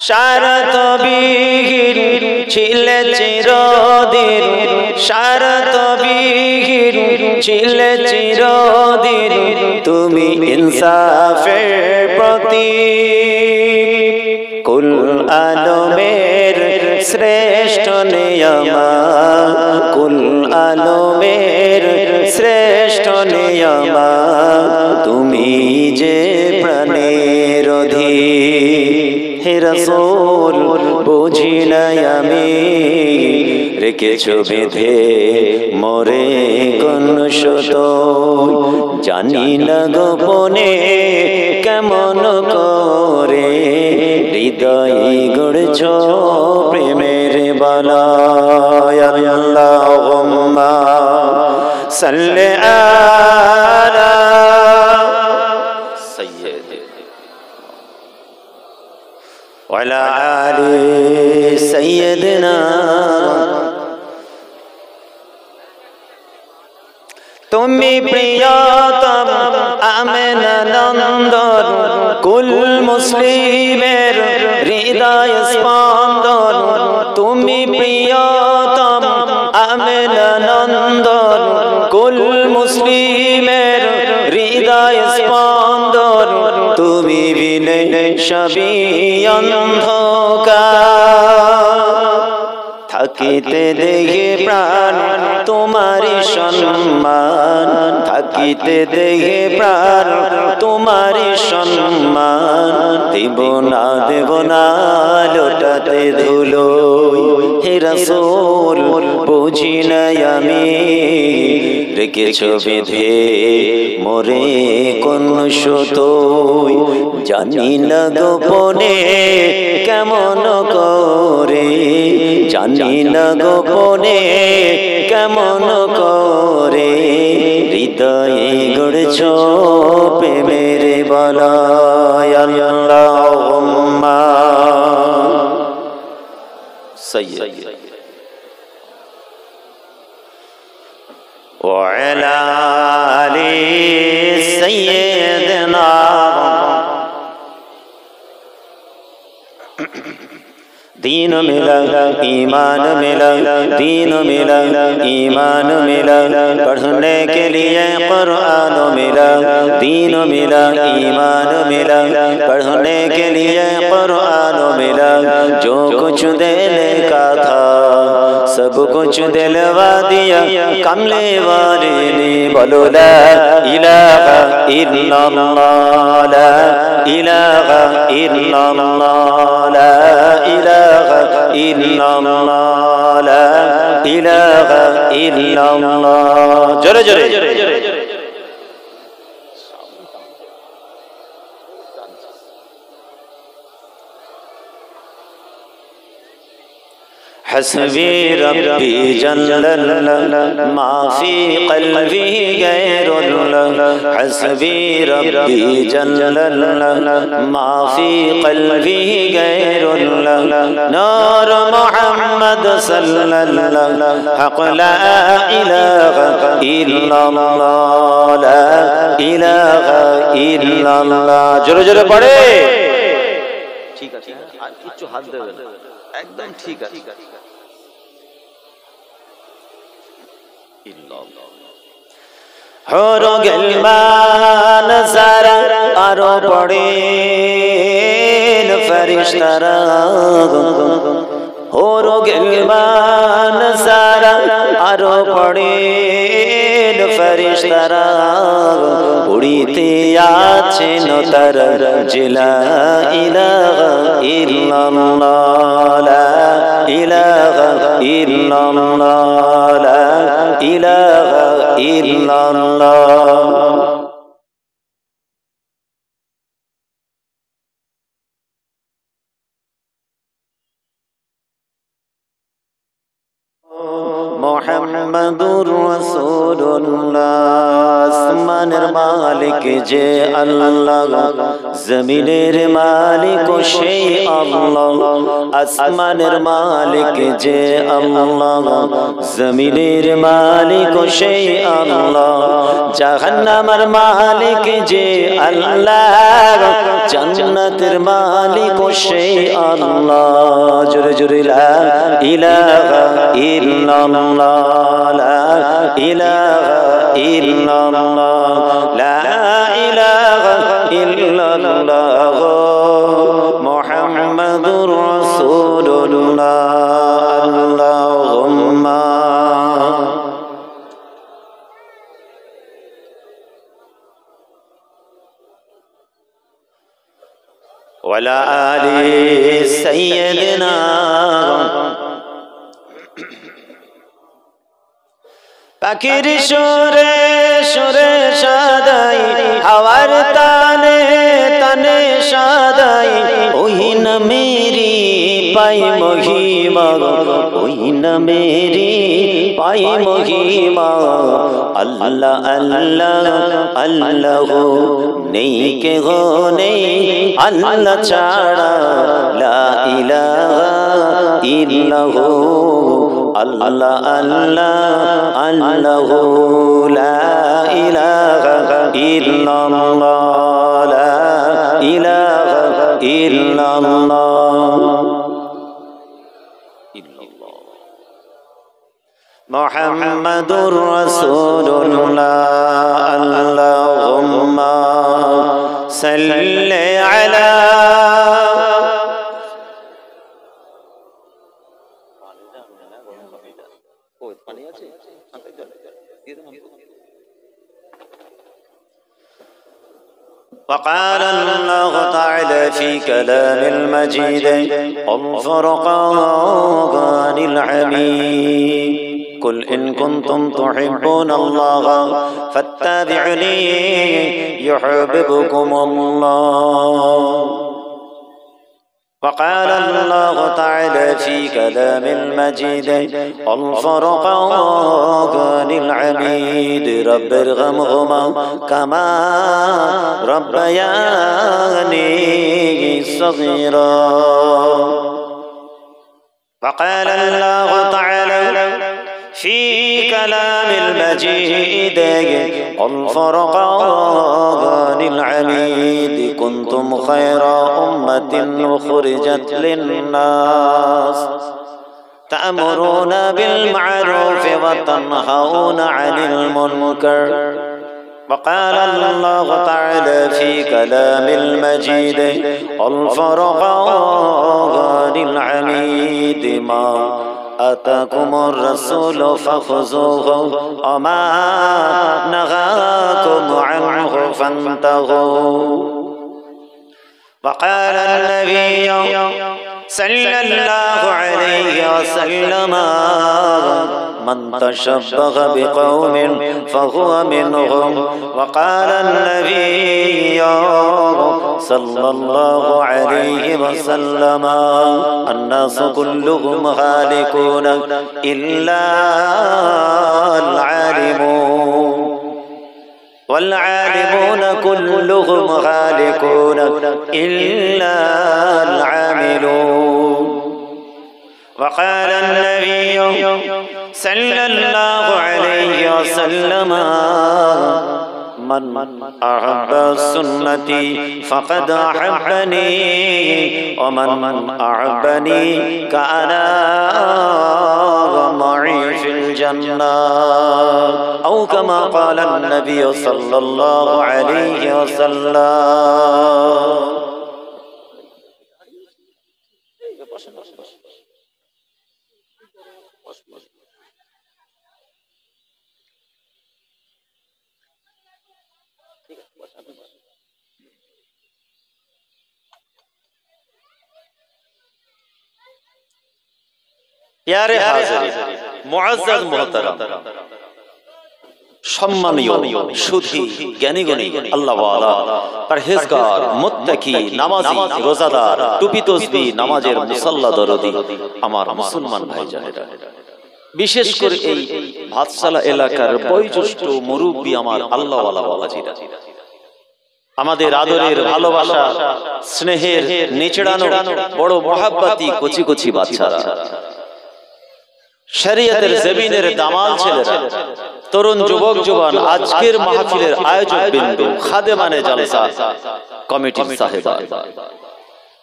শর্তবিহীন ছিলে চিরদিন, শর্তবিহীন ছিলে চিরদিন, তুমি ইনসাফের প্রতীক। কুল আলমের শ্রেষ্ঠ নিয়ামত, কুল আলমের শ্রেষ্ঠ নিয়ামত, তুমি যে প্রাণের অধীর। হে রাসূল বুঝি নাই আমি, রেখেছো বেঁধে মোরে কোন শত, জানি না গোপনে কেমন করে হৃদয়ে গড়ছো প্রেমের বালায়। আল্লাহুম্মা সাল্লি আলা ওয়ালা আলি সাইয়্যিদিনা। তুমি প্রিয়তম আমেনা নন্দন, কুল মুসলিমের হৃদয় স্পন্দন। তুমি প্রিয়তম আমেনা নন্দন, কুল মুসলিমের হৃদয় স্পন্দন। তুমি বিনে সবই অন্ধকার, থাকিতে দেখে প্রাণ তোমারি সম্মান, থাকিতে দেখে প্রাণ তোমারি সম্মান। দেব না লোটাতে ধুলো। হে রাসূল বুঝি নাই আমি, রেখেছো বেঁধে মোরে কোন শত, জানি না গোপনে কেমন করে, জানি না গোপনে কেমন করে হৃদয়ে গড়ছো প্রেমের বালায়। আল্লাহুম্মা সাইয়্যিদ ওয়া আলা আলি সাইয়্যিদিনা। दीन मिला ईमान मिला, दीन मिला ईमान मिला, पढ़ने के लिए कुरान मिला। दीन मिला ईमान मिला, पढ़ने के लिए कुरान मिला। जो कुछ देने का था सब कुछ दिलवा दिया कमले वाले ने। बोलो ला इलाहा इल्लल्लाह, ला इलाहा इल्लल्लाह, ला इलाहा इल्लल्लाह, ला इलाहा इल्लल्लाह। जोरे जोरे हस्बी रब्बी जल्लल्लाह मा फी क़ल्बी गैरुल्लाह, हस्बी रब्बी जल्लल्लाह मा फी क़ल्बी गैरुल्लाह। नूर मुहम्मद सल्लल्लाह हक़ ला इलाहा इल्लल्लाह, ला इलाहा इल्लल्लाह। जोरे जोरे पढ़े। ठीक है আর কিছু হাত দেবেন না, একদম ঠিক আছে। হরো গেলমান সারা আরো পড়ে ফেরেশতারা, হরো গেলমান সারা আরো পড়ে ফেরেশতারা। উড়িতে আছেন তারা জিলা ইলাহা ইল্লাল্লাহ, লা ইলাহা ইল্লাল্লাহ, লা ইলাহা ইল্লাল্লাহ। মুহাম্মাদুর রাসূলুল্লাহ। আসমানের মালিক যে আল্লাহ, জমিনের মালিক সেই আল্লাহ। আসমানের মালিক যে আল্লাহ, জমিনের মালিক সেই আল্লাহ। জাহান্নামের মালিক যে আল্লাহ, জান্নাতের মালিক সেই আল্লাহ। জোরে জোরে লা ইলাহা ইল্লাল্লাহ, লা ইলাহা ইল্লাল্লাহ, লা ইলাহা ইল্লাল্লাহ মুহাম্মাদুর রাসূলুল্লাহ। আল্লাহুম্মা ওয়ালা আলি সাইয়্যিদিনা। পাখির সুরে সুরে সাদাই, হাওয়ার তানে তানে সাদাই, ওই না মেরি পাই মহিমা, ওই না মেরি পাই মহিমা। আল্লাহ আল্লাহ আল্লাহ নেই কে গো নেই আল্লাহ ছাড়া, লা ইলাহা ইল্লাহু। আল্লাহ আল্লাহ আল্লাহ, লা ইলাহা ইল্লাল্লাহ, লা ইলাহা ইল্লাল্লাহ। মুহাম্মাদুর রাসূলুল্লাহ। আল্লাহুম্মা সাল্লি আলা وقال الله تعالى في كلام المجيد الفرقان الحميد قل إن كنتم تحبون الله فاتبعوني يحببكم الله. وقال الله تعالى في كلام المجيد الفرقان الحميد رب ارحمهما كما ربياني صغيرا. وقال الله تعالى في كلام المجيد الفرقان الحميد كنتم خير أمة أخرجت للناس تأمرون بالمعروف وتنهون عن المنكر. وقال الله تعالى في كلام المجيد الفرقان الحميد ما آتاكم الرسول فخذوه وما نهاكم عنه فانتهوا. وقال النبي صلى الله عليه وسلم من تشبه بقوم فهو منهم. وقال النبي صلى الله عليه وسلم الناس كلهم هالكون إلا العالمون والعالمون كلهم هالكون إلا العاملون. وقال النبي صلى الله عليه وسلم من أحب سنتي فقد أحبني ومن أحبني كان معي في الجنة أو كما قال النبي صلى الله عليه وسلم. प्यारे हाज़िरीन मुअज़्ज़ज़ मोहतरम सम्मानिय सुधी ज्ञानी गुणी अल्लाह वाला परहेजगार मुत्तकी नामाजी रोजादार टुपी तस्बीह नामाजेर मुसल्ला दरदी आमार मुसलमान भाई जानेरा বিশেষ করে এই ভাতশালা এলাকার বয়োজ্যেষ্ঠ মুরব্বী আমার আল্লাহওয়ালা বাবাজিরা, আমাদের আদরের ভালোবাসা স্নেহের নিচড়ানো বড় মহাব্বতি কচি কচি বাচ্চারা, শরীয়তের জমিনের দামাল ছেলেরা, তরুণ যুবক জওয়ান, আজকের মাহফিলের আয়োজক বিন্দু, খাদেমানে জালসা কমিটির সাহেবা,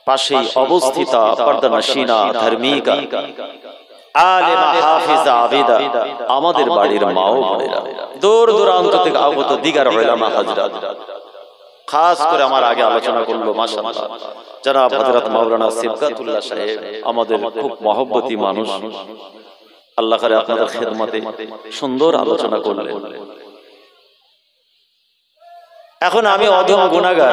পাশেই অবস্থিত পর্দানশীনা ধার্মিকা আলেমা হাফিজা আবিদা, আমাদের বাড়ির মা ও বোনেরা, দূর দূরান্ত থেকে আগত দিগার উলামা হাজরাত, খাস করে আমার আগে আলোচনা করলো মাশাআল্লাহ জনাব হযরত মাওলানা সিবগাতুল্লাহ সাহেব, আমাদের খুব মহব্বতী মানুষ। আল্লাহ করে আপনাদের খেদমতে সুন্দর আলোচনা করলেন। এখন আমি অধম গুনাহগার,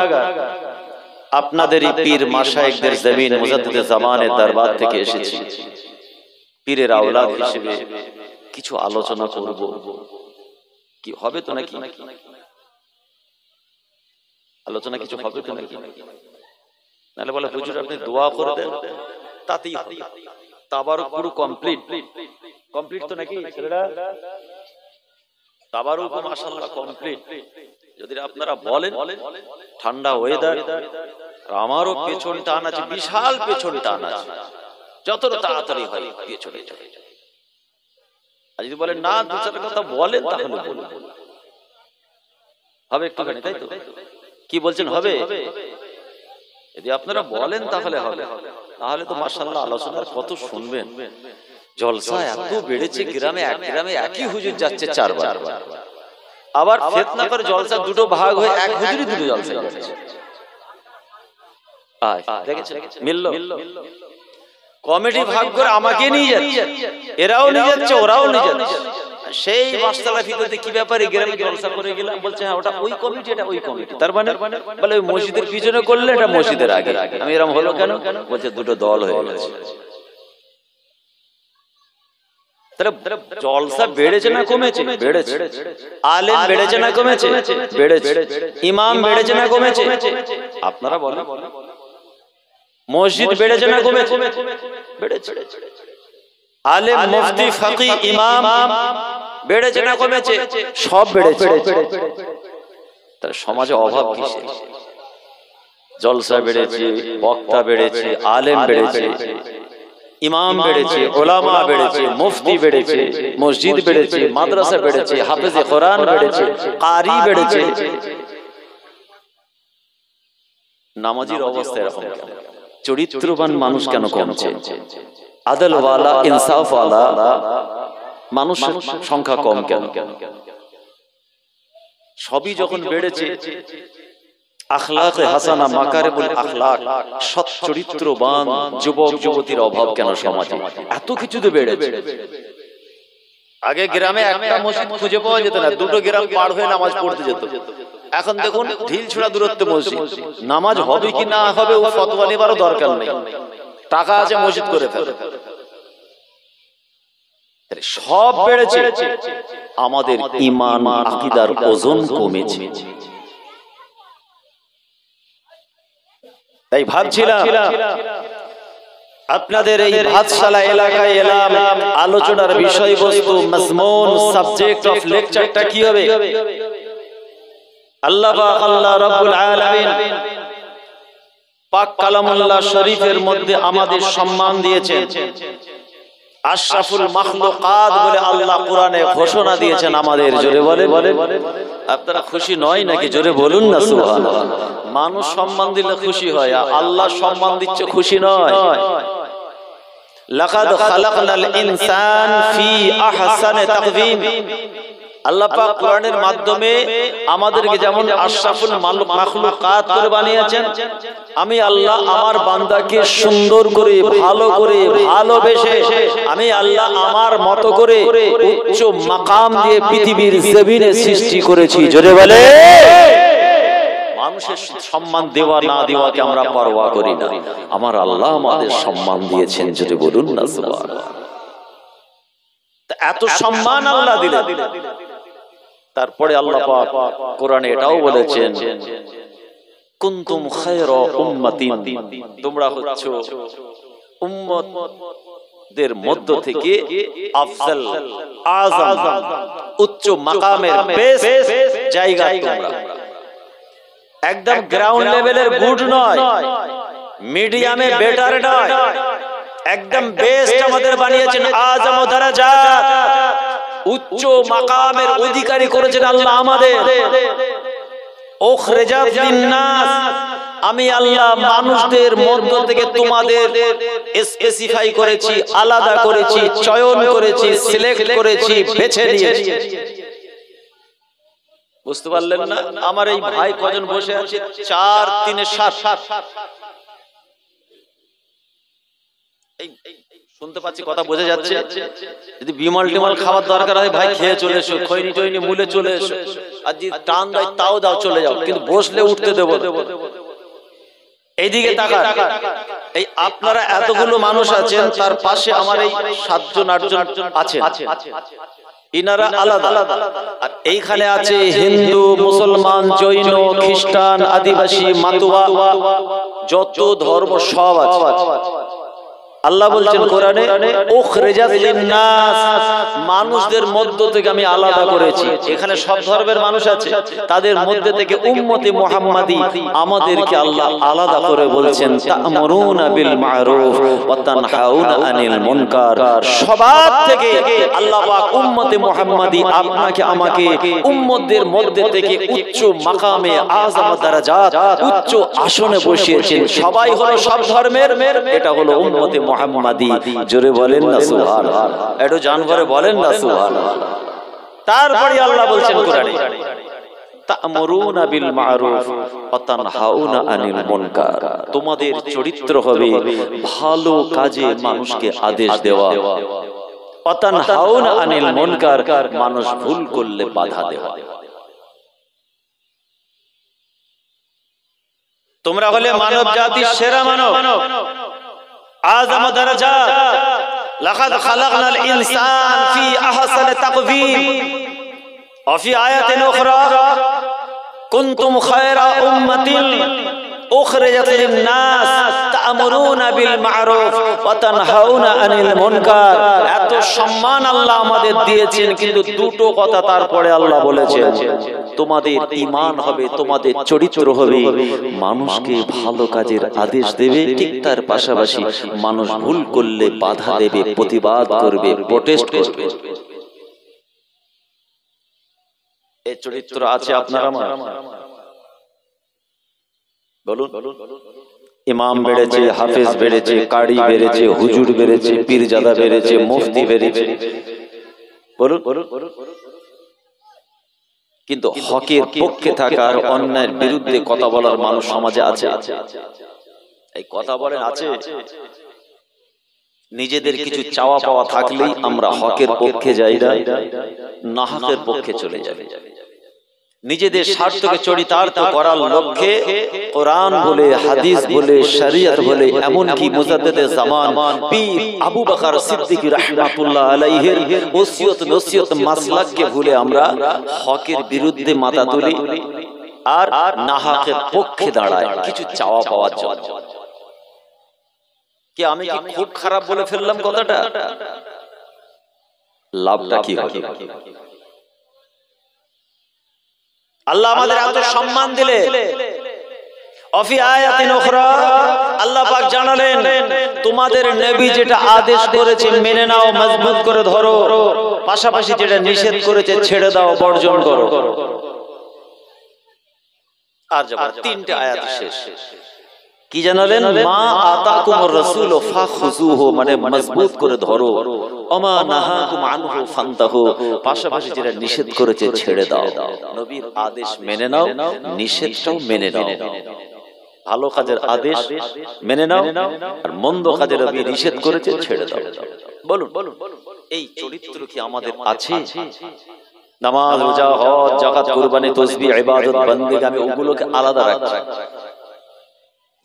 আপনাদের পীর মাশায়েখদের জমিন মুজাদ্দিদে জামানের দরবার থেকে এসেছি, পীরের আওলাদ হিসেবে কিছু আলোচনা করব। কি হবে তো নাকি? আলোচনা কিছু হবে তো নাকি? নাহলে বলে হুজুর আপনি দোয়া করে দেন, তাতেই হবে। তাবারুক পুরো কমপ্লিট তো নাকি ছেলেরা? তাবারুক মাশাআল্লাহ কমপ্লিট। যদি আপনারা বলেন ঠান্ডা ওয়েদার, আমারও পেছন টান আছে, বিশাল পেছন টান আছে, যত তাড়াতাড়ি হয় পেছনে চলে যায়। আর যদি বলেন না দু চার কথা বলেন তাহলে বলুন, হবে একটুখানি, তাই তো? কি বলছেন হবে? যদি আপনারা বলেন তাহলে হবে, তাহলে তো মাশাআল্লাহ আলোচনার কত শুনবেন। জলসা এত বেড়েছে গ্রামে, এক গ্রামে একই হুজুর যাচ্ছে চারবার, আবার ফিতনা করে জলসা দুটো ভাগ হয়ে এক হুজুরই দুটো জলসা যাচ্ছে। দেখেছেন মিলল? কমিটি ভাগ করে আমাকে নিয়ে যাচ্ছে, এরাও নিয়ে যাচ্ছে ওরাও নিয়ে যাচ্ছে। সেই মাসতলা ফিতে কি ব্যাপারে গ্রামে জলসা করে গেলাম, বলছে হ্যাঁ ওটা ওই কমিটি, এটা ওই কমিটি। তার মানে বলে ওই মসজিদের পিছনে করলে এটা মসজিদের আগে। আমি এরকম হলো কেন? বলছে দুটো দল হয়ে গেছে। জলসা বেড়েছে না কমেছে? বেড়েছে। আলেম বেড়েছে না কমেছে? বেড়েছে। ইমাম বেড়েছে না কমেছে? আপনারা বলেন। মসজিদ বেড়েছে না কমেছে? বেড়েছে। আলেম মুফতি ফকি ইমাম বেড়েছে না কমেছে? সব বেড়েছে। তার সমাজে অভাব কিসের? জলসা বেড়েছে, বক্তা বেড়েছে, আলেম বেড়েছে, ইমাম বেড়েছে, ওলামা বেড়েছে, মুফতি বেড়েছে, মসজিদ বেড়েছে, মাদ্রাসা বেড়েছে, হাফেজে কোরআন বেড়েছে, কারি বেড়েছে। নামাজির অবস্থা এরকম কেন? চরিত্রবান মানুষ কেন কমছে? আদলওয়ালা ইনসাফওয়ালা মানুষের সংখ্যা কম কেন? সবই যখন বেড়েছে, আখলাকে হাসানা, মাকারিমুল আখলাক, সৎ চরিত্রবান যুবক যুবতীর অভাব কেন সমাজে? এত কিছু তো বেড়েছে। আগে গ্রামে একটা মসজিদ খুঁজে পাওয়া যেত না, দুটো গ্রাম পার হয়ে নামাজ পড়তে যেত। এখন দেখুন ঢিল ছোড়া দূরত্বে মসজিদ, নামাজ হবে কি না হবে ও ফতোয়া নেবারও দরকার নেই, টাকা আছে মসজিদ করে ফেলে। সব বেড়েছে, আমাদের ঈমান আকীদার ওজন কমেছে। তাই ভাবছিলাম আপনাদের এই ভাতশালা এলাকায় এলাম, আলোচনার বিষয়বস্তু মাজমুন সাবজেক্ট অফ লেকচারটা কি হবে? আল্লাহ রাব্বুল আলামিন পাক কালামুল্লাহ শরীফের মধ্যে আমাদের সম্মান দিয়েছেন। আশরাফুল মাখলুকাত বলে আল্লাহ কোরআনে ঘোষণা দিয়েছেন আমাদের। জোরে বলে, আপনারা খুশি নয় নাকি? জোরে বলুন না সুবহানাল্লাহ। মানুষ সম্মান দিলে খুশি হয়, আল্লাহ সম্মান দিচ্ছে খুশি নয়। লাকাদ খালাকনাল ইনসান ফি আহসানি তাকওয়িম। আল্লাহ পাক কোরআনের মাধ্যমে আমাদেরকে যেমন আশরাফুল মাখলুকাত করে বানিয়েছেন, আমি আল্লাহ আমার বান্দাকে সুন্দর করে, ভালো করে, ভালোবেসে আমি আল্লাহ আমার মতো করে উচ্চ মাকাম দিয়ে পৃথিবীর জমিনে সৃষ্টি করেছি। জোরে বলে, মানুষের সম্মান দেওয়া না দেওয়াকে আমরা পরোয়া করি না, আমার আল্লাহ আমাদের সম্মান দিয়েছেন। জোরে বলুন না সুবহানাল্লাহ। এত সম্মান আল্লাহ দিলেন, তারপরে আল্লাহ পাক কোরআনে এটাও বলেছেন, কুনতুম খায়রা উম্মাতিন, তোমরা হচ্ছ উম্মত দের মধ্য থেকে আফজল আযম উচ্চ মাকামের বেস্ট জায়গা তোমরা। একদম গ্রাউন্ড লেভেলের গুড নয়, মিডিয়ামে বেটার নয়, একদম বেস্ট আমাদের বানিয়েছেন। আযম দারাজাত, উচ্চ মাকামের অধিকারী করেছেন আল্লাহ আমাদের। উখরিজাত লিন-নাস, আমি আল্লাহ মানুষদের মধ্য থেকে তোমাদের স্পেসিফাই করেছি, আলাদা করেছি, চয়ন করেছি, সিলেক্ট করেছি, বেছে নিয়েছি। বুঝতে পারলেন না? আমার এই ভাই কজন বসে আছে, 4 3 7, শুনতে পাচ্ছি, কথা বোঝা যাচ্ছে? যদি বিমল টিমল খাবার দরকার হয় ভাই খেয়ে চলে এসো, খৈনি টৈনি মুলে চলে এসো, আর যদি টান দেয় তাও দাও, চলে যাও, কিন্তু বসলে উঠতে দেবো। এইদিকে তাকান, এই আপনারা এতগুলো মানুষ আছেন, তার পাশে আমার এই 7 জন 8 জন আছেন, ইনারা আলাদা। আর এইখানে আছে হিন্দু, মুসলমান, জৈন, খ্রিস্টান, আদিবাসী, মাতুয়া, যত ধর্ম সব আছে। আল্লাহ বলছেন কোরআনে, উখরিজাত লিন-নাস, মানুষদের মধ্য থেকে আমি আলাদা করেছি। এখানে সব ধর্মের মানুষ আছে, তাদের মধ্যে থেকে উম্মতে মুহাম্মাদি আমাদেরকে আল্লাহ আলাদা করে বলছেন, তা'মুরুনা বিল মা'রুফ ওয়া তানহাউনা আনিল মুনকার। সবার থেকে আল্লাহ পাক উম্মতে মুহাম্মাদি আপনাকে আমাকে উম্মতদের মধ্যে থেকে উচ্চ মাকামে আযম দারাজাত, উচ্চ আসনে বসিয়েছেন। সবাই হলো সব ধর্মের, এটা হলো উম্মতে মুহাম্মাদি। জোরে বলেন না সুবহানাল্লাহ, একটু জান করে বলেন না সুবহানাল্লাহ। তারপরে আল্লাহ বলছেন কোরআনে, তা'মুরুনা বিল মা'রুফ ওয়া তানহাউনা আনিল মুনকার, তোমাদের চরিত্র হবে ভালো কাজে মানুষকে আদেশ দেওয়া, ওয়া তানহাউনা আনিল মুনকার, মানুষ ভুল করলে বাধা দেওয়া। তোমরা হলে মানব জাতির সেরা মানব, আযম দারাজাত। লাকাদ খালাকনাল ইনসান ফি আহসানি তাকওয়িম ওয়া ফি আয়াতিন উখরা কুনতুম খায়রা উম্মাতিন উখরিজাত লিন-নাস তা'মুরুনা বিল মা'রুফ ওয়া তানহাউনা আনিল মুনকার। এত সম্মান আল্লাহ আমাদের দিয়েছেন, কিন্তু দুটো কথা তারপরে আল্লাহ বলেছেন, তোমাদের ঈমান হবে, তোমাদের চরিত্র হবে, মানুষকে ভালো কাজের আদেশ দেবে, ঠিক তার পাশাপাশি মানুষ ভুল করলে বাধা দেবে, প্রতিবাদ করবে, প্রোটেস্ট করবে। এই চরিত্র আছে আপনার আমার? বলুন। ইমাম বেড়েছে, হাফেজ বেড়েছে, কারি বেড়েছে, হুজুর বেড়েছে, পীরজাদা বেড়েছে, মুফতি বেড়েছে, বলুন। কিন্তু হকের পক্ষে থাকার, অন্যায়ের বিরুদ্ধে কথা বলার মানুষ সমাজে আছে? এই কথা বলেন আছে? নিজেদের কিছু চাওয়া পাওয়া থাকলেই আমরা হকের পক্ষে যাই না, হকের পক্ষে চলে যাবে। নিজেদের স্বার্থকে চরিতার্থ করার লক্ষ্যে কোরআন বলে, হাদিস বলে, শরীয়ত বলে, এমনকি মুজাদ্দিদে জামান পীর আবু বকর সিদ্দিকী রাহমাতুল্লাহ আলাইহির ওসিয়ত নসিহত মাসলাককে ভুলে আমরা হকের বিরুদ্ধে মাথা তুলি আর নাহকের পক্ষে দাঁড়াই কিছু চাওয়া পাওয়ার জন্য। কি আমি কি খুব খারাপ বলে ফেললাম কথাটা? লাভটা কি হবে? আল্লাহ আমাদের এত সম্মান দিলে, অফি আয়াতিন উখরা আল্লাহ পাক জানালেন, তোমাদের নবী যেটা আদেশ করেছে মেনে নাও, মজবুত করে ধরো, পাশাপাশি যেটা নিষেধ করেছে ছেড়ে দাও, বর্জন করো। আর যখন 3টে আয়াত শেষ, কি জানালেন? মা আতাকুমুর রাসূলু ফাখুযুহু, মানে মজবুত করে ধরো, ওমা নাহাকুম আনহু ফান্তাহু, পাশাপাশি যেটা নিষেধ করেছে ছেড়ে দাও। নবীর আদেশ মেনে নাও, নিষেধটাও মেনে নাও। ভালো কাজের আদেশ মেনে নাও, আর মন্দ কাজের নবী নিষেধ করেছে ছেড়ে দাও। বলুন, এই চরিত্র কি আমাদের আছে? নামাজ, রোজা, হজ, যাকাত, কুরবানি, তাসবিহ, ইবাদত, বন্দেগি, আমি ওগুলোকে আলাদা রাখছি।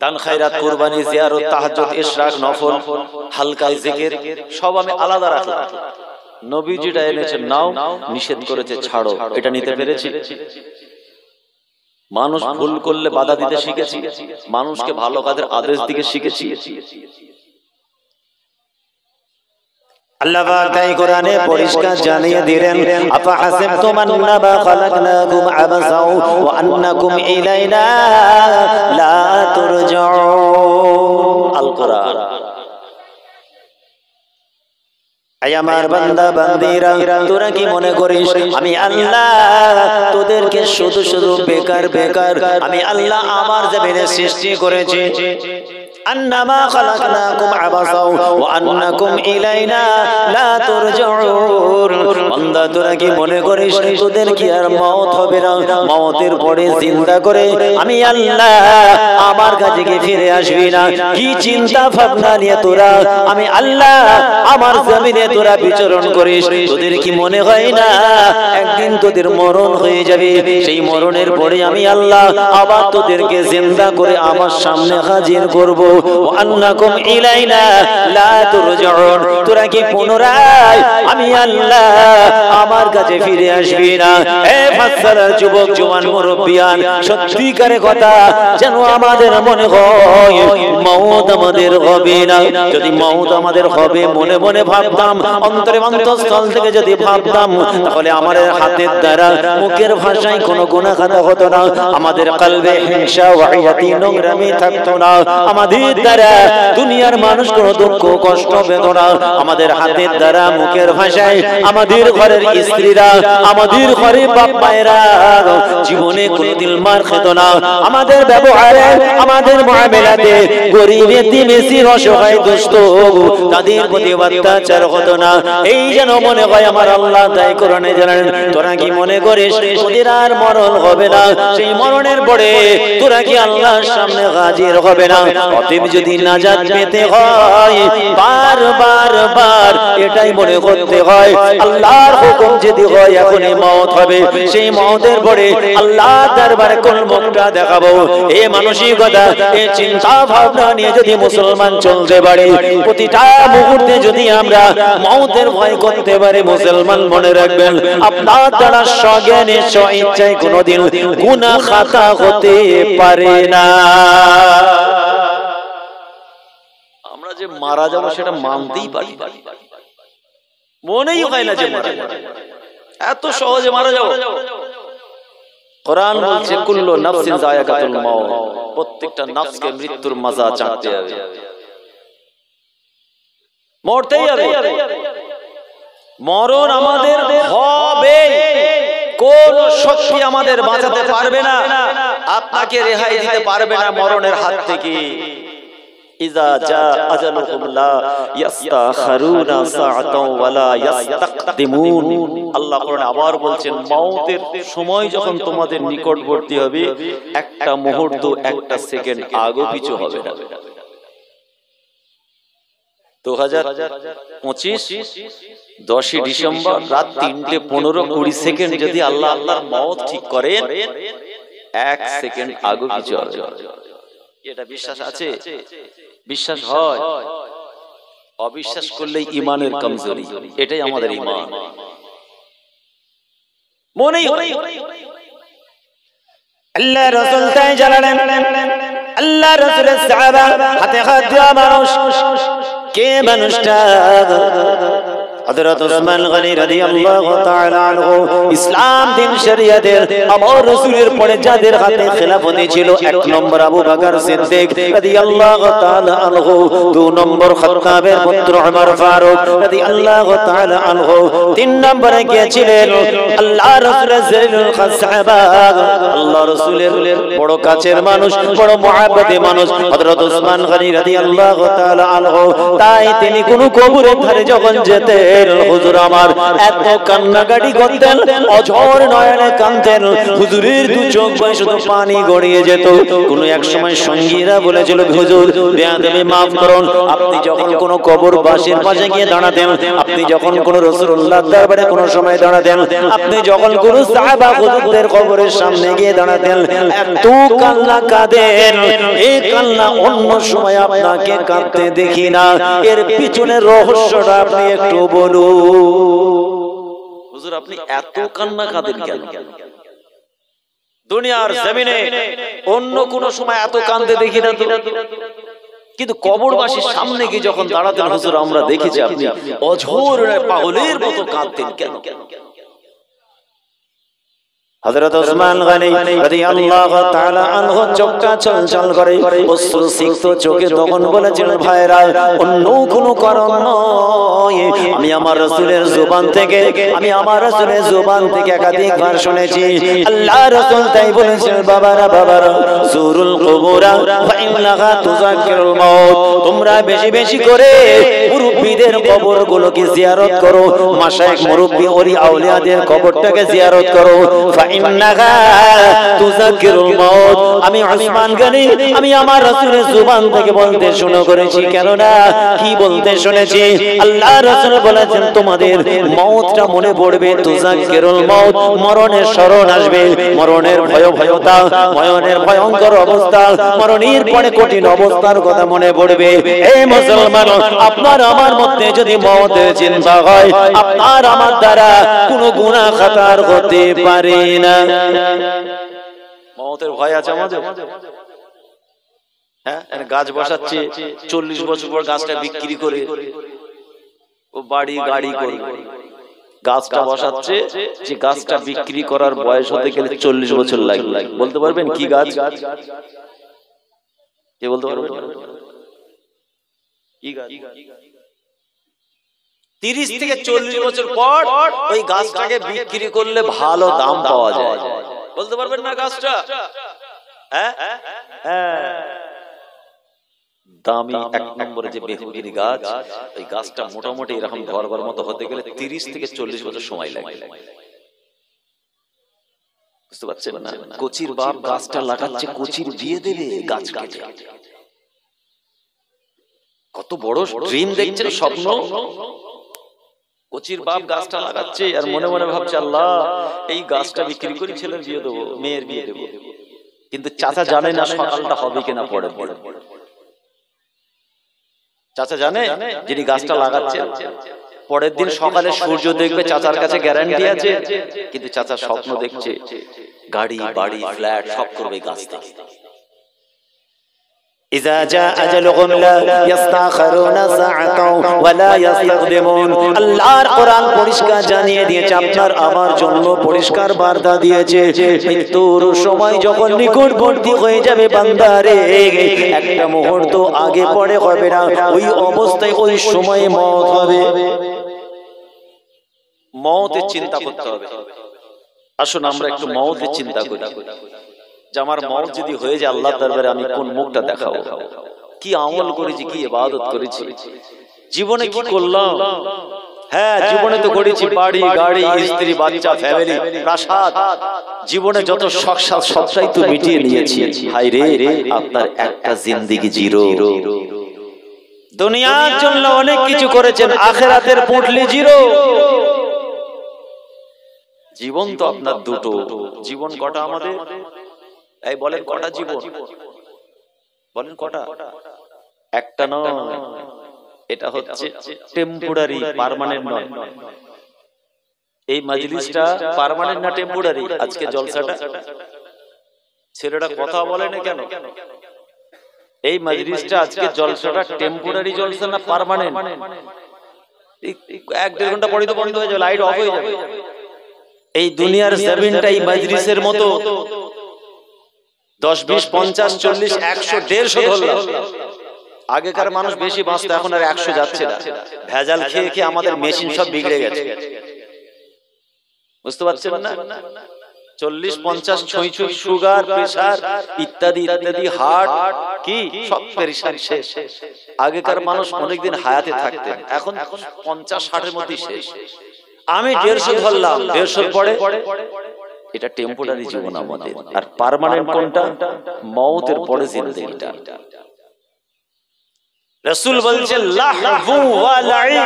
দান, খায়রাত, কুরবানি, জিয়ারত, তাহাজ্জুদ, ইশরাক, নফল, হালকা জিকির সব আমি আলাদা রাখলাম। নবী যেটা এনেছেন নাও, নিষেধ করেছে ছাড়ো, এটা নিতে পেরেছি? মানুষ ভুল করলে বাধা দিতে শিখেছি, মানুষকে ভালো কাজের আদেশ দিতে শিখেছি। আল্লাহ পাক তাই কোরআনে পরিষ্কার জানিয়ে দিলেন, আফা হাসিবতুম আন্নামা খালাকনাকুম আবাসাও ওয়া আন্নাকুম ইলাইনা লা তুরজাউন। আল কোরআন। আয় আমার বান্দা বান্দিরা, তোরা কি মনে করিস আমি আল্লাহ তোদেরকে শুধু শুধু বেকার বেকার আমি আল্লাহ আমার জমিনে সৃষ্টি করেছি? আন্নামা খালাকনাকুম আবাসাও ওয়া আন্নাকুম ইলাইনা লা তুরজাউন। বান্দা তোরা কি মনে করিস তোদের কি আর মওত হবে না? মওতের পরে জিন্দা করে আমি আল্লাহ আমার কাছে কি ফিরে আসবি না? কি চিন্তা ভাবনা নিয়ে তোরা আমি আল্লাহ আমার জমিনে তোরা বিচরণ করিস? তোদের কি মনে হয় না একদিন তোদের মরণ হয়ে যাবে? সেই মরণের পরে আমি আল্লাহ আবার তোদেরকে জিন্দা করে আমার সামনে হাজির করব। আন্নাকুম ইলাইনা লা তুরজাউন। তোরা কি পুনরায় আমি আল্লাহ আমার কাছে ফিরে আসবি না? এ ফাসসালার যুবক জওয়ান মুরব্বিয়ান, সত্যিকারে কথা যেন আমাদের মনে হয় মওত আমাদের হবে না। যদি মওত আমাদের হবে মনে মনে ভাবতাম, অন্তরে অন্তঃস্থল থেকে যদি ভাবতাম, তাহলে আমাদের হাতের দ্বারা মুখের ভাষায় কোনো গুনাহ খাতা হতো না, আমাদের কলবে হিংসা ওয়াহিয়াতি নোংরামি থাকতো না, আমাদের দ্বারা দুনিয়ার মানুষ কোনো দুঃখ কষ্ট বেদনা, আমাদের হাতের দ্বারা মুখের ভাষায় আমাদের ঘরের স্ত্রীরা আমাদের ঘরে বাপ মায়েরা জীবনে কোনোদিন মার খেত না, আমাদের ব্যবহারে আমাদের মুআমালাতে গরীব এতিম মিসকিন অসহায় দুস্থ তাদের প্রতি অত্যাচার হতো না। এই যেন মনে হয় আমার আল্লাহ তাই কোরআনে জানান, তোরা কি মনে করিস তোদের আর মরণ হবে না? সেই মরণের পরে তোরা কি আল্লাহর সামনে হাজির হবে না? অতএব যদি নাজাত পেতে হয় বারবার বার এটাই মনে করতে হয়, আল্লাহর হুকুম যদি হয় এখনই মওত হবে, সেই মওতের পরে আল্লাহর দরবারে কোন মুখটা দেখাবো? এই মানসিকতা এই চিন্তা ভাবনা নিয়ে যদি মুসলমান চলতে পারে, প্রতিটা মুহূর্তে যদি আমরা মওতের ভয় করতে পারি, মুসলমান মনে রাখবেন আপনার দ্বারা সজ্ঞানে স্বইচ্ছায় কোনোদিন গুনাহ খাতা হতে পারে না। আমরা যে মারা যাবো সেটা মানতেই পারি, মনেই হয় না যে মারা যাবো, এত সহজে মারা যাবো। কোরআন বলছে কুল্লু নাফসিন যায়কাতুল মাউত, প্রত্যেকটা নফসকে মৃত্যুর মজা চাখতে হবে, মরতেই হবে। মরণ আমাদের হবে, কোন শক্তি আমাদের বাঁচাতে পারবে না, আপনাকে রেহাই দিতে পারবে না মরণের হাত থেকে। ইজা জা আজালুহুম লা ইস্তাখিরুনা সাআতাও ওয়া লা ইস্তাকদিমুন। আল্লাহ কোরআনে আবার বলছেন মওতের সময় যখন তোমাদের নিকটবর্তী হবে, একটা মুহূর্ত একটা সেকেন্ড আগো পিছু হবে না। 2025 10 ডিসেম্বর রাত 3:15-20 যদি আল্লাহ আল্লাহর মওত ঠিক করেন, 1 সেকেন্ড আগো পিছু হবে। এটা বিশ্বাস আছে? বিশ্বাস হয়? অবিশ্বাস করলে ঈমানের কমজোরি, এটাই আমাদের ঈমান। মনেই আল্লাহ রাসূল তাই জানালেন, আল্লাহ রাসূলের সাহাবা হাতে হাত দেওয়া মানুষ কে? মানুষটা হযরত ওসমান গনি রাদিয়াল্লাহু তাআলা আনহু। ইসলাম দিন শরিয়তের আমার রাসূলের পরে যাদের হাতে খেলাফতি ছিল, 1 নম্বর আবু বকর সিদ্দিক রাদিয়াল্লাহু তাআলা আনহু, 2 নম্বর খাত্তাবের পুত্র ওমর ফারুক রাদিয়াল্লাহু তাআলা আনহু, 3 নম্বরে কে ছিলেন? আল্লাহ রাসূলের জলিলুল সাহাবা, আল্লাহ রাসূলের বড় কাছের মানুষ, বড় মুহাব্বতের মানুষ হযরত ওসমান গনি রাদিয়াল্লাহু তাআলা আনহু। তাই তিনি কোন কবরের ধারে যখন যেতেন, হুজুর আমার এত কান্নাকাটি করতেন, অঝর নয়নে কাঁদতেন, হুজুরের 2 চোখ বয়ে শুধু পানি গড়িয়ে যেত। কোন এক সময় সঙ্গীরা বলেছিল, হুজুর বেয়াদবি মাফ করুন, আপনি যখন কোন কবরবাসীর পাশে গিয়ে দাঁড়াতেন, আপনি যখন কোন রাসূলুল্লাহর দরবারে কোন সময় দাঁড়াতেন, আপনি যখন কোন সাহাবা হুজুরদের কবরের সামনে গিয়ে দাঁড়াতেন, এত কান্না কাঁদেন, এই কান্না অন্য সময় আপনাকে কাঁদতে দেখি না। এর পিছনে রহস্যটা আপনি একটু বলুন। হুজুর আপনি এত কান্না কাঁদেন কেন? দুনিয়ার জমিনে অন্য কোন সময় এত কাঁদতে দেখি না তো। কিন্তু কবরবাসীর সামনে গিয়ে যখন দাঁড়াতেন হুজুর আমরা দেখেছি আপনি অঝোর পাগলের মতো কাঁদতেন কেন? হযরত ওসমান গনি রাদিয়াল্লাহু তাআলা আনহু চোখটা চলচল করে অশ্রুসিক্ত চোখে তখন বলেছেন ভাইরা অন্য কোনো কারণ নয়, আমি আমার রাসূলের জবান থেকে একাধিকবার শুনেছি আল্লাহ রাসূল তাই বলেছেন বাবারা জুরুল কুবুরা ফা ইন্নাহা তুযাক্কিরুল মাউত, তোমরা বেশি বেশি করে মুরব্বিদের কবরগুলোকে জিয়ারত করো, মাশায়েখ মুরব্বি ওলি আউলিয়াদের কবরটাকে জিয়ারত করো। আমি ওসমান গনি আমি আমার রাসূলের জবান থেকে বলতে শুনে করেছি, কেননা কি বলতে শুনেছি আল্লাহ রাসূল বলেছেন তোমাদের মওতটা মনে পড়বে, তুযাক্কিরুল মাউত, মরণের স্মরণ আসবে, মরণের ভয়তা, মরণের ভয়ঙ্কর অবস্থা, মরণের পরে কঠিন অবস্থার কথা মনে পড়বে। এই মুসলমান আপনার আমার মধ্যে যদি মওতের চিন্তা হয় আপনার আমার দ্বারা কোনো গুনাহ খাতার হতে পারে না। মওতের ভয় আছে আমাদের? হ্যাঁ, গাছ বসাচ্ছে 40 বছর পর গাছটা বিক্রি করে ও বাড়ি গাড়ি করে গাছটা বসাচ্ছে, যে গাছটা বিক্রি করার বয়স হতে গেলে 40 বছর লাগবে। বলতে পারবেন কি গাছ? কে বলতে পারবেন কি গাছ? 30 থেকে 40 বছর পর ওই গাছটাকে বিক্রি করলে ভালো দাম পাওয়া যায়। বলতে পারবেন না গাছটা? হ্যাঁ, দামি 1 নম্বরে যে বেহুদির গাছ, ওই গাছটা মোটামুটি এরকম ঘরবার মতো হতে গেলে 30 থেকে 40 বছর সময় লাগে। বুঝতে পারছেন না? কোচির বাপ গাছটা লাগাচ্ছে, কোচির বিয়ে দেবে গাছ কেটে। কত বড় ড্রিম দেখছেন, স্বপ্ন। কোচির বাপ গাছটা লাগাচ্ছে আর মনে মনে ভাবছে আল্লাহ এই গাছটা বিক্রি করে ছেলের বিয়ে দেবো, মেয়ের বিয়ে দেবো। কিন্তু চাচা জানে না সকালটা হবে কিনা পরে। চাচা জানে যিনি গাছটা লাগাচ্ছে পরের দিন সকালে সূর্য দেখবে, চাচার কাছে গ্যারান্টি আছে। কিন্তু চাচা স্বপ্ন দেখছে গাড়ি বাড়ি ফ্ল্যাট সব করবে গাছ থেকে। إذا جاء أجلهم لا يستأخرون ساعة ولا يستقدمون। আল্লাহর কোরআন পরিষ্কার জানিয়ে দিয়েছে, আপনার আমার জন্য পরিষ্কার বার্তা দিয়েছে, মৃত্যুর সময় যখন নিকটবর্তী হয়ে যাবে বান্দারে, একটা মুহূর্ত আগে পরে হবে না, ওই অবস্থায় ওই সময়ে মওত হবে। মওতের চিন্তা করতে হবে। আসুন আমরা একটু মওতের চিন্তা করি যে আমার মওত যদি হয়ে যায় আল্লাহর দরবারে আমি কোন মুখটা দেখাবো, কি আমল করেছি, কি ইবাদত করেছি, জীবনে কি করলাম। হ্যাঁ, জীবনে তো করেছি বাড়ি গাড়ি স্ত্রী বাচ্চা ফ্যামিলি প্রাসাদ, জীবনে যত শখ সবটাই তো মিটিয়ে নিয়েছি। হায় রে, আপনার একটা জিন্দেগি জিরো। দুনিয়ার জন্য অনেক কিছু করেছেন, আখিরাতের পুঁটলি জিরো। জীবন তো আপনার দুটো। জীবন কটা আমাদের? এই বলেন কটা জীবন? বলেন কটা? একটা নয়, এটা হচ্ছে টেম্পোরারি, পার্মানেন্ট নয়। এই মজলিসটা পার্মানেন্ট না টেম্পোরারি? আজকে জলসাটা ছেলেটা কথা বলে না কেন? এই মজলিসটা আজকে জলসাটা টেম্পোরারি জলসা না পার্মানেন্ট? 1-1.5 ঘন্টা পরে তো বন্ধ হয়ে যাবে, লাইট অফ হয়ে যাবে। এই দুনিয়ার জমিনটা এই মজলিসের মতো 10, 20, 50, 40, 100, 150 ধরলাম। আগেকার মানুষ বেশি বাঁচতো, এখন আর 100 যাচ্ছে না। ভেজাল খেয়ে খেয়ে আমাদের মেশিন সব বিগড়ে গেছে। বুঝতে পারছেন না? 40, 50 ছুঁই ছুঁই সুগার, প্রেসার ইত্যাদি ইত্যাদি, হার্ট কি সব পেরেশান শেষ। আগেকার মানুষ অনেকদিন হায়াতে থাকতেন, এখন 50, 60 মধ্যে শেষ। আমি 150 ধরলাম, 150 পরে এটা টেম্পোরারি জীবন আমাদের। আর পার্মানেন্ট কোনটা? মওতের পরে জিন্দেগিটা। রাসূল বলছেন লাহু ওয়া লাইব,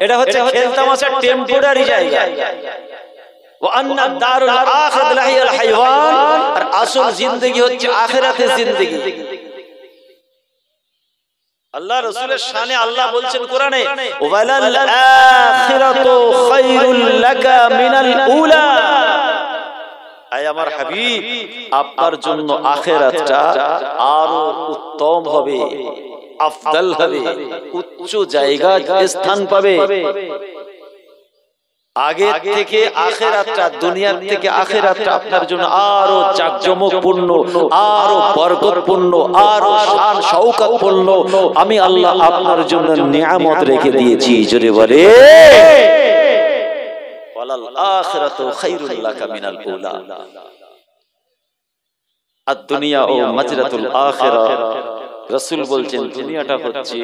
এটা হচ্ছে খেলতামাশা, টেম্পোরারি জায়গা। ওয়া আন্না দারুল আখিরাত লাহিয়াল হাইওয়ান, আর আসল জিন্দেগি হচ্ছে আখিরাতের জিন্দেগি। আল্লাহ রাসূলের শানে আল্লাহ বলছেন কোরআনে, ওয়ালাল আখিরাতু খায়রুল লাকা মিনাল উলা। আয় আমার হাবিব, আপনার জন্য আখিরাতটা আরো উত্তম হবে, আফদল হবে, উচ্চ জায়গা স্থান পাবে। আগে থেকে আখিরাতটা, দুনিয়ার থেকে আখিরাতটা আপনার জন্য আরো জাঁকজমকপূর্ণ, আরো বরকতপূর্ণ, আরো শান শওকতপূর্ণ আমি আল্লাহ আপনার জন্য নিয়ামত রেখে দিয়েছি। জোরে বলে ওয়ালাল আখিরাতু খায়রুল লাকা মিনাল উলা। আদ-দুনিয়া ও মাজরাতুল আখিরা, রাসূল বলছেন দুনিয়াটা হচ্ছে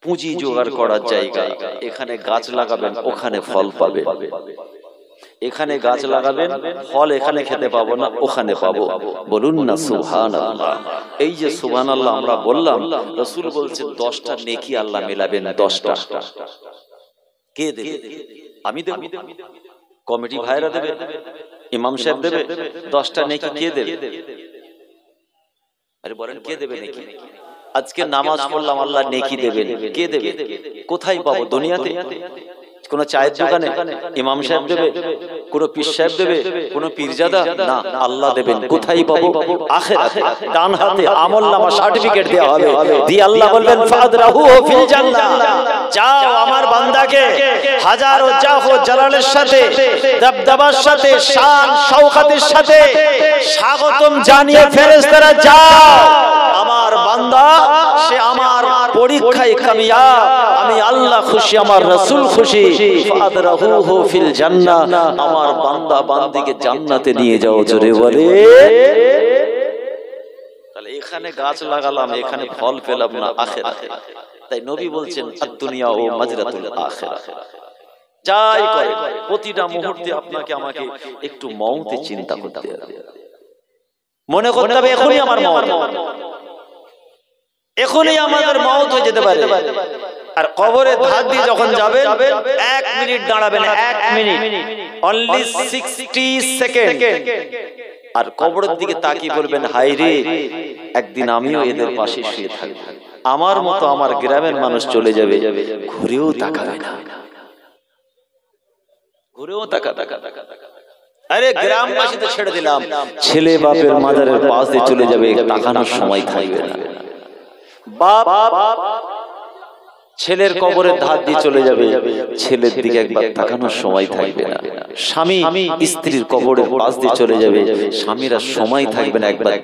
পুঁজি জোগাড় করার জায়গা। এখানে গাছ লাগাবেন, ওখানে ফল পাবেন। এখানে গাছ লাগাবেন, ফল এখানে খেতে পাবো না, ওখানে পাবো। বলুন না সুবহানাল্লাহ। এই যে সুবহানাল্লাহ আমরা বললাম, রাসূল বলছেন 10টা নেকি আল্লাহ মেলাবেন। 10টা কে দেবে? আমি দেব, কমিটি ভাইরা দেবে, ইমাম সাহেব দেবে। 10টা নেকি কে দেবে? আরে বলেন কে দেবে নেকি? আজকে নামাজ পড়লাম, আল্লাহ নেকি দেবেন। কে দেবে? কোথায় পাবো? দুনিয়াতে কোন চায়ের দোকানে ইমাম সাহেব দেবে? কোন পীর সাহেব দেবে? কোন পীরজাদা? না, আল্লাহ দেবেন। কোথায় পাবো? আখিরাতে। ডান হাতে আমলনামা সার্টিফিকেট দেওয়া হবে, দিয়ে আল্লাহ বলবেন ফাদরাহু ফিল জান্নাহ। যাও আমার বান্দাকে হাজারো জাহ জালালের সাথে, দবদবার সাথে, শান শওকতের সাথে স্বাগতম জানিয়ে ফেরেশতারা যাও, আমার বান্দা সে আমার পরীক্ষায় কামিয়াব, আমি আল্লাহ খুশি, আমার রাসূল খুশি। ফাদরাহু ফিল জান্নাহ, আমার বান্দা বান্দিকে জান্নাতে নিয়ে যাও। জোরে বলে। তাহলে এখানে গাছ লাগালাম, এখানে ফল পেলাম না আখিরাতে। তাই নবী বলছেন আদ-দুনিয়া ও মাজরাতুল আখিরা। যাই করে প্রতিটা মুহূর্তে আপনাকে আমাকে একটু মওতে চিন্তা করতে হবে, মনে করতে হবে এখনই আমার মওত, এখনই আমাদের মওত হয়ে যেতে পারে। আর কবরের ধার দিয়ে যখন যাবেন 1 মিনিট দাঁড়াবেন, 1 মিনিট, অনলি 60 সেকেন্ড। আর কবরের দিকে তাকিয়ে বলবেন হায় রে, একদিন আমিও এদের পাশে শুয়ে থাকব, আমার মতো আমার গ্রামের মানুষ চলে যাবে, ঘুরেও তাকাবে না, ঘুরেও তাকাবে। আরে গ্রামবাসী তো ছেড়ে দিলাম, ছেলে বাপের মাজারের পাশ দিয়ে চলে যাবে, তাকানোর সময় থাকবে না। বাপ ছেলের কবরের ধার দিয়ে চলে যাবে, ছেলের দিকে একবার তাকানোর সময় থাকবে না। স্বামী স্ত্রীর কবরের পাশ দিয়ে চলে যাবে, স্বামীর আর সময় থাকবে না একবার